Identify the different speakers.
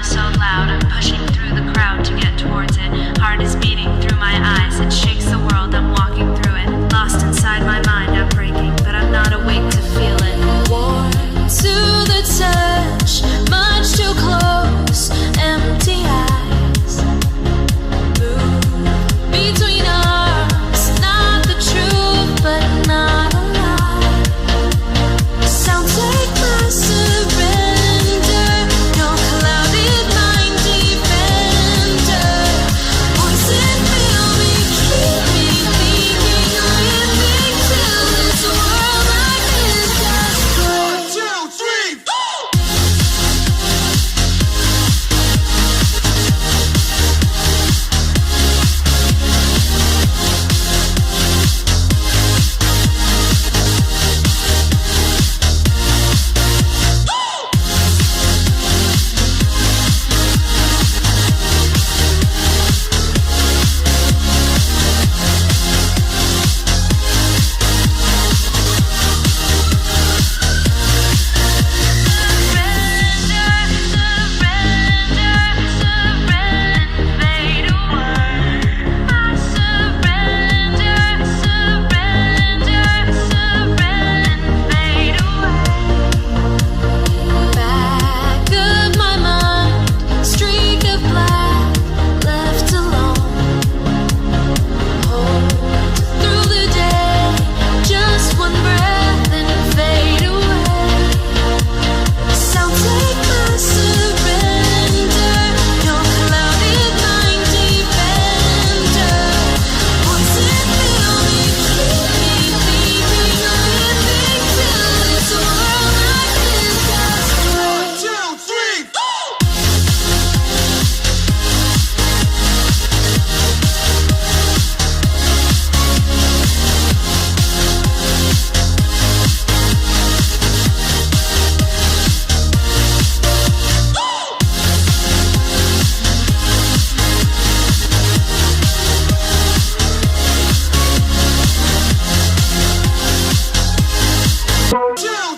Speaker 1: now so loud. I'm pushing through the crowd to get towards it. Heart is beating through my eyes. It shakes the world, I'm walking through it. Lost inside my mind, I'm breaking, but I'm not awake to feel it. Warm to the touch, much too close. Empty eyes move between arms. Not the truth, but not a lie. Sounds like my surrender. No clouded mind defender. Poison fill me, keep me thinking, living till this world like this desperate. 1, 2, 3, 4. Two.